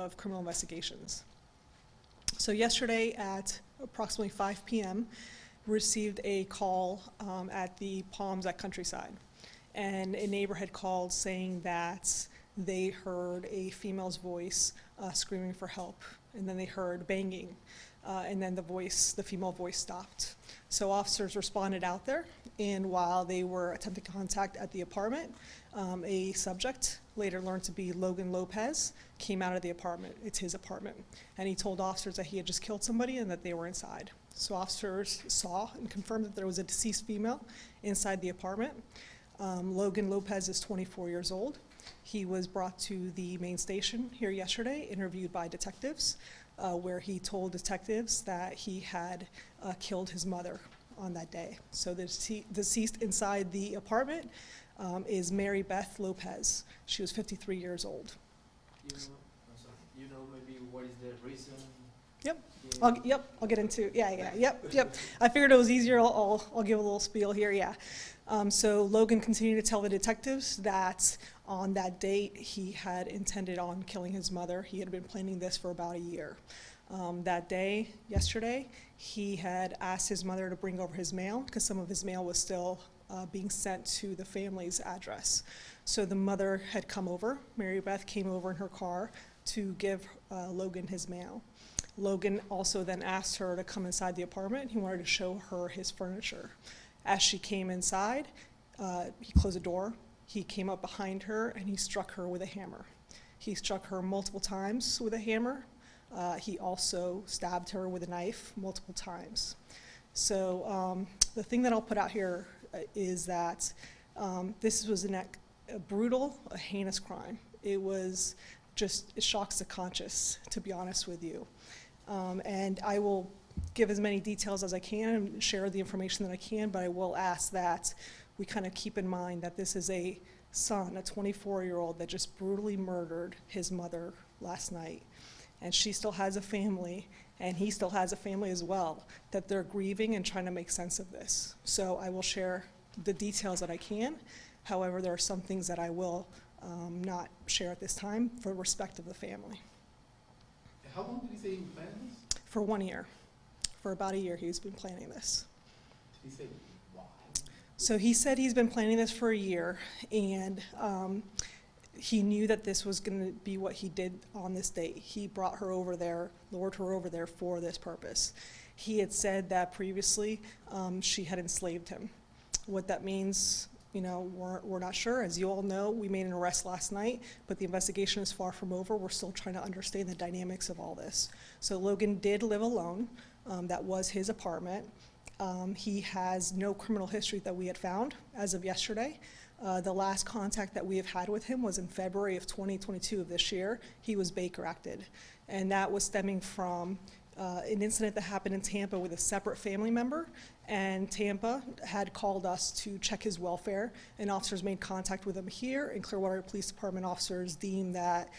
of Criminal Investigations. So yesterday at approximately 5 p.m., received a call at the Palms at Countryside. And a neighbor had called saying that they heard a female's voice screaming for help, and then they heard banging, and then the female voice stopped. So officers responded out there, and while they were attempting contact at the apartment, a subject, later learned to be Logan Lopez, came out of the apartment. It's his apartment. And he told officers that he had just killed somebody and that they were inside. So officers saw and confirmed that there was a deceased female inside the apartment. Logan Lopez is 24 years old. He was brought to the main station here yesterday, interviewed by detectives, where he told detectives that he had killed his mother on that day. So the deceased inside the apartment is Mary Beth Lopez. She was 53 years old. You know maybe what is the reason? Yep. I'll get into, yep. I figured it was easier, I'll give a little spiel here, yeah. So Logan continued to tell the detectives that on that date he had intended on killing his mother. He had been planning this for about a year. That day, yesterday, he had asked his mother to bring over his mail because some of his mail was still being sent to the family's address. So the mother had come over, Mary Beth came over in her car to give Logan his mail. Logan also then asked her to come inside the apartment. He wanted to show her his furniture. As she came inside, he closed the door. He came up behind her and he struck her with a hammer. He struck her multiple times with a hammer. He also stabbed her with a knife multiple times. So the thing that I'll put out here is that this was a brutal, a heinous crime. It shocks the conscience, to be honest with you. And I will give as many details as I can and share the information that I can, but I will ask that we kind of keep in mind that this is a son, a 24-year-old that just brutally murdered his mother last night. And she still has a family, and he still has a family as well, that they're grieving and trying to make sense of this. So I will share the details that I can. However, there are some things that I will not share at this time for respect of the family. How long did he say he was planning this? For 1 year. For about a year he's been planning this. Did he say why? So he said he's been planning this for a year, and he knew that this was going to be what he did on this date. He brought her over there, lured her over there for this purpose. He had said that previously she had enslaved him. What that means, you know, we're not sure. As you all know, we made an arrest last night, but the investigation is far from over. We're still trying to understand the dynamics of all this. So Logan did live alone. That was his apartment. He has no criminal history that we had found as of yesterday. The last contact that we have had with him was in February of 2022 of this year. He was Baker acted, and that was stemming from an incident that happened in Tampa with a separate family member, and Tampa had called us to check his welfare, and officers made contact with him here, and Clearwater Police Department officers deemed that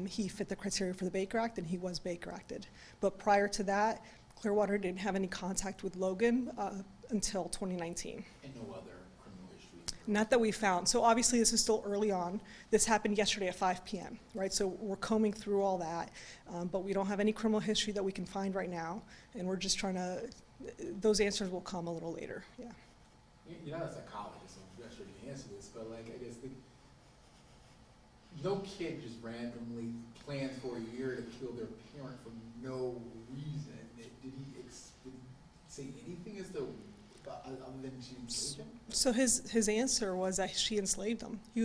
he fit the criteria for the Baker Act, and he was Baker acted. But prior to that, Clearwater didn't have any contact with Logan until 2019. And no other criminal history? Not that we found. So obviously this is still early on. This happened yesterday at 5 p.m., right? So we're combing through all that, but we don't have any criminal history that we can find right now, and we're just trying to, those answers will come a little later, yeah. You're not a psychologist, so I'm not sure you can answer this, but like, I guess no kid just randomly plans for a year to kill their parent for no reason. Did he say anything as to other than she enslaved him? So his answer was that she enslaved him. He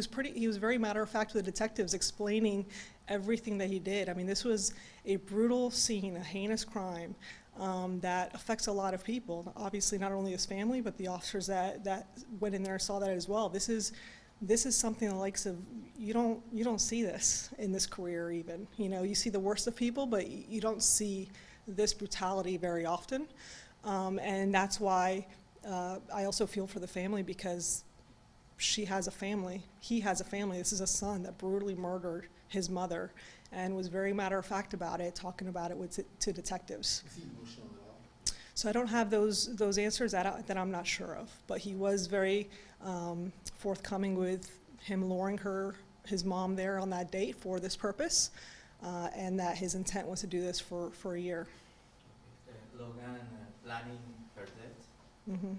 was very matter of fact with the detectives, explaining everything that he did. I mean, this was a brutal scene, a heinous crime that affects a lot of people. Obviously, not only his family, but the officers that went in there and saw that as well. This is something the likes of, you don't see this in this career even. You know, you see the worst of people, but you don't see this brutality very often, and that's why I also feel for the family, because she has a family, he has a family. This is a son that brutally murdered his mother and was very matter of fact about it, talking about it to detectives. Is he emotional at all? So I don't have those answers that I'm not sure of, but he was very forthcoming with him luring his mom there on that date for this purpose. and that his intent was to do this for a year. Logan planning her death. Mhm.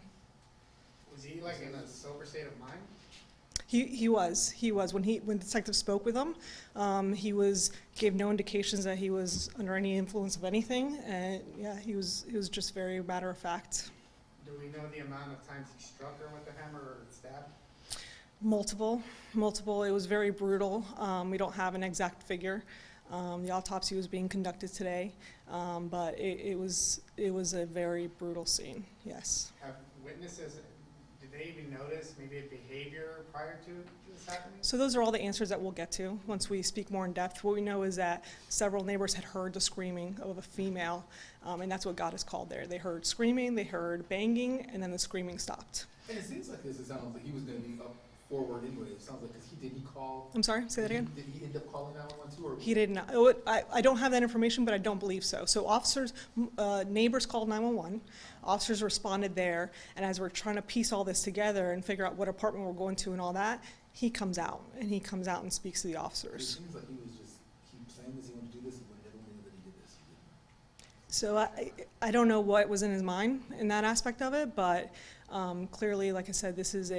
Was he like in a sober state of mind? He was when detectives spoke with him, gave no indications that he was under any influence of anything, and yeah, he was just very matter of fact. Do we know the amount of times he struck her with the hammer or stabbed? Multiple. It was very brutal. We don't have an exact figure. The autopsy was being conducted today, but it was a very brutal scene. Yes. Have witnesses, did they even notice maybe a behavior prior to this happening? So those are all the answers that we'll get to once we speak more in depth. What we know is that several neighbors had heard the screaming of a female, and that's what got us called there. They heard screaming, they heard banging, and then the screaming stopped. And it seems like it sounds like he was going to be up forward anyway. It sounds like, because did he call? I'm sorry, say that again? Did he end up calling 911 too? Or? He did not. I don't have that information, but I don't believe so. So officers, neighbors called 911. Officers responded there, and as we're trying to piece all this together and figure out what apartment we're going to and all that, he comes out and speaks to the It officers. seems like he was just saying this, he wanted to do this, but everyone knew that he did this. So I don't know what was in his mind in that aspect of it, but clearly, like I said, this is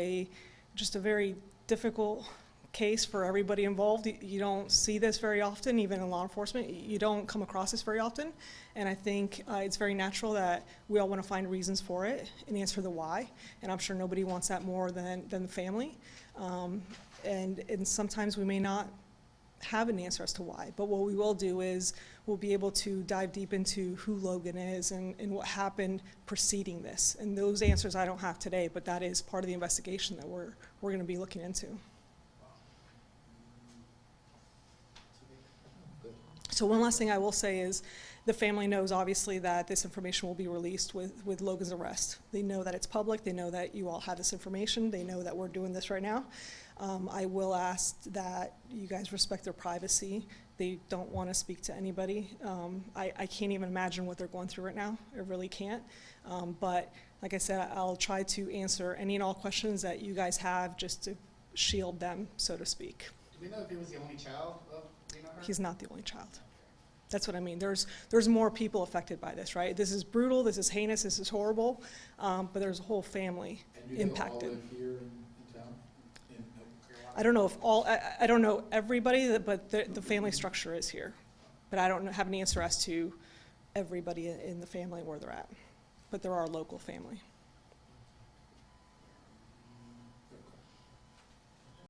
just a very difficult case for everybody involved. You don't see this very often, even in law enforcement. You don't come across this very often, and I think it's very natural that we all want to find reasons for it and answer the why, and I'm sure nobody wants that more than the family. And sometimes we may not have an answer as to why, but what we will do is we'll be able to dive deep into who Logan is and what happened preceding this. And those answers I don't have today, but that is part of the investigation that we're going to be looking into. So one last thing I will say is the family knows obviously that this information will be released with Logan's arrest. They know that it's public, they know that you all have this information, they know that we're doing this right now. I will ask that you guys respect their privacy. They don't want to speak to anybody. I can't even imagine what they're going through right now. I really can't. But like I said, I'll try to answer any and all questions that you guys have just to shield them, so to speak. Do we know if he was the only child of her? He's not the only child. That's what I mean. There's more people affected by this, right? This is brutal, this is heinous, this is horrible, but there's a whole family impacted. And you all live here in town? In I don't know if I don't know everybody, but the family structure is here. But I don't have an answer as to everybody in the family where they're at. But they're our local family.